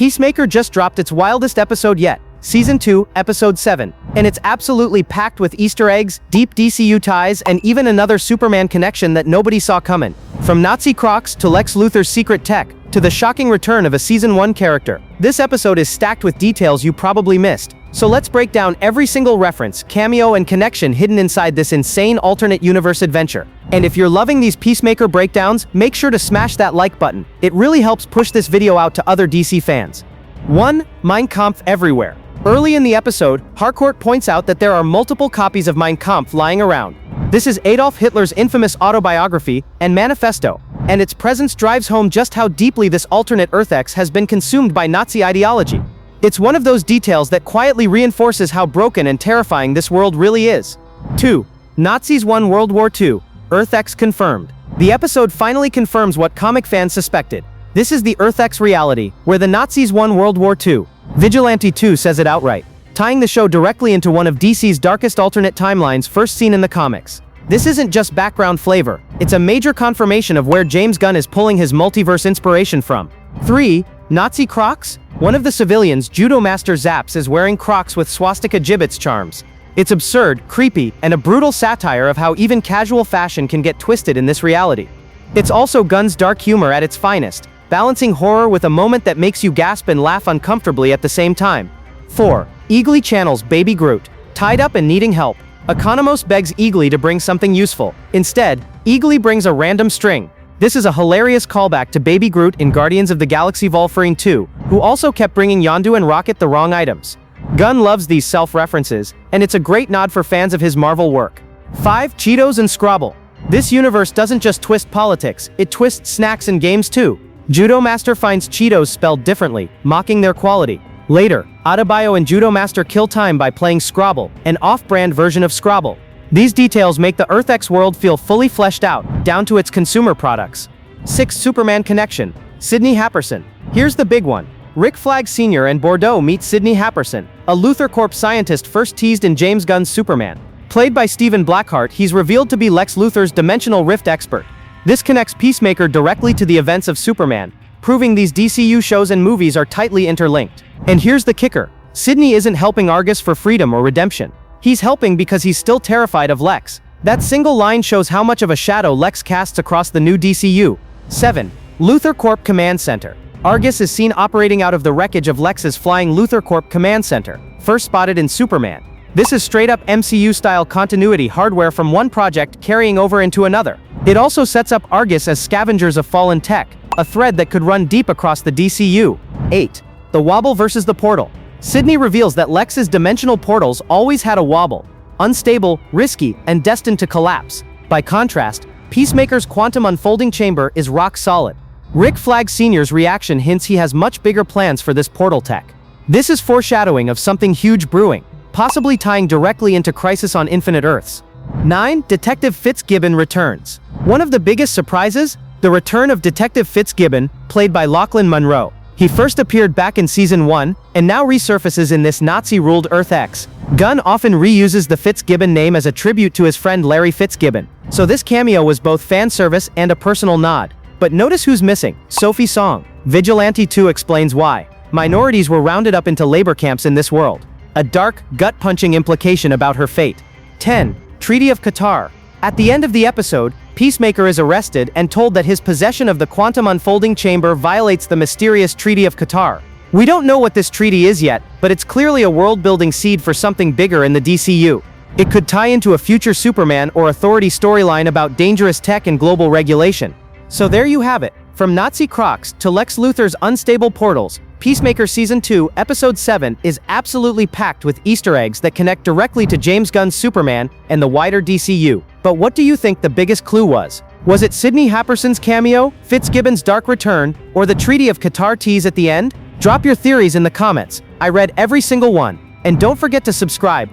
Peacemaker just dropped its wildest episode yet, Season 2, Episode 7, and it's absolutely packed with Easter eggs, deep DCU ties, and even another Superman connection that nobody saw coming. From Nazi Crocs to Lex Luthor's secret tech, to the shocking return of a Season 1 character, this episode is stacked with details you probably missed. So let's break down every single reference, cameo, and connection hidden inside this insane alternate universe adventure. And if you're loving these Peacemaker breakdowns, make sure to smash that like button. It really helps push this video out to other DC fans. 1. Mein Kampf everywhere. Early in the episode, Harcourt points out that there are multiple copies of Mein Kampf lying around. This is Adolf Hitler's infamous autobiography and manifesto, and its presence drives home just how deeply this alternate Earth-X has been consumed by Nazi ideology. It's one of those details that quietly reinforces how broken and terrifying this world really is. 2. Nazis won World War II. Earth-X confirmed. The episode finally confirms what comic fans suspected. This is the Earth-X reality, where the Nazis won World War II. Vigilante 2 says it outright, tying the show directly into one of DC's darkest alternate timelines first seen in the comics. This isn't just background flavor, it's a major confirmation of where James Gunn is pulling his multiverse inspiration from. 3. Nazi Crocs? One of the civilians, Judo Master Zaps, is wearing Crocs with swastika gibbets charms. It's absurd, creepy, and a brutal satire of how even casual fashion can get twisted in this reality. It's also Gunn's dark humor at its finest, balancing horror with a moment that makes you gasp and laugh uncomfortably at the same time. 4. Eagly channels Baby Groot. Tied up and needing help, Economos begs Eagly to bring something useful. Instead, Eagly brings a random string. This is a hilarious callback to Baby Groot in Guardians of the Galaxy Wolverine 2, who also kept bringing Yondu and Rocket the wrong items. Gunn loves these self-references, and it's a great nod for fans of his Marvel work. 5. Cheetos and Scrabble. This universe doesn't just twist politics, it twists snacks and games too. Judo Master finds Cheetos spelled differently, mocking their quality. Later, Adebayo and Judo Master kill time by playing Scrabble, an off-brand version of Scrabble. These details make the Earth-X world feel fully fleshed out, down to its consumer products. 6. Superman connection. Sidney Happersen. Here's the big one. Rick Flag Sr. and Bordeaux meet Sidney Happersen, a LuthorCorp scientist first teased in James Gunn's Superman. Played by Stephen Blackheart, he's revealed to be Lex Luthor's dimensional rift expert. This connects Peacemaker directly to the events of Superman, proving these DCU shows and movies are tightly interlinked. And here's the kicker. Sidney isn't helping Argus for freedom or redemption. He's helping because he's still terrified of Lex. That single line shows how much of a shadow Lex casts across the new DCU. 7. LuthorCorp Command Center. Argus is seen operating out of the wreckage of Lex's flying LuthorCorp Command Center, first spotted in Superman. This is straight-up MCU-style continuity hardware from one project carrying over into another. It also sets up Argus as scavengers of fallen tech, a thread that could run deep across the DCU. 8. The Wobble versus the Portal. Sidney reveals that Lex's dimensional portals always had a wobble, unstable, risky, and destined to collapse. By contrast, Peacemaker's quantum unfolding chamber is rock solid. Rick Flag Sr.'s reaction hints he has much bigger plans for this portal tech. This is foreshadowing of something huge brewing, possibly tying directly into Crisis on Infinite Earths. 9. Detective Fitzgibbon returns. One of the biggest surprises? The return of Detective Fitzgibbon, played by Lachlan Monroe. He first appeared back in Season 1, and now resurfaces in this Nazi-ruled Earth-X. Gunn often reuses the Fitzgibbon name as a tribute to his friend Larry Fitzgibbon, so this cameo was both fan service and a personal nod. But notice who's missing: Sophie Song. Vigilante 2 explains why. Minorities were rounded up into labor camps in this world. A dark, gut-punching implication about her fate. 10. Treaty of Qatar. At the end of the episode, Peacemaker is arrested and told that his possession of the quantum unfolding chamber violates the mysterious Treaty of Qatar. We don't know what this treaty is yet, but it's clearly a world-building seed for something bigger in the DCU. It could tie into a future Superman or Authority storyline about dangerous tech and global regulation. So there you have it. From Nazi Crocs to Lex Luthor's unstable portals, Peacemaker Season 2, Episode 7 is absolutely packed with Easter eggs that connect directly to James Gunn's Superman and the wider DCU. But what do you think the biggest clue was? Was it Sidney Happersen's cameo, Fitzgibbon's dark return, or the Treaty of Qatar tease at the end? Drop your theories in the comments. I read every single one. And don't forget to subscribe,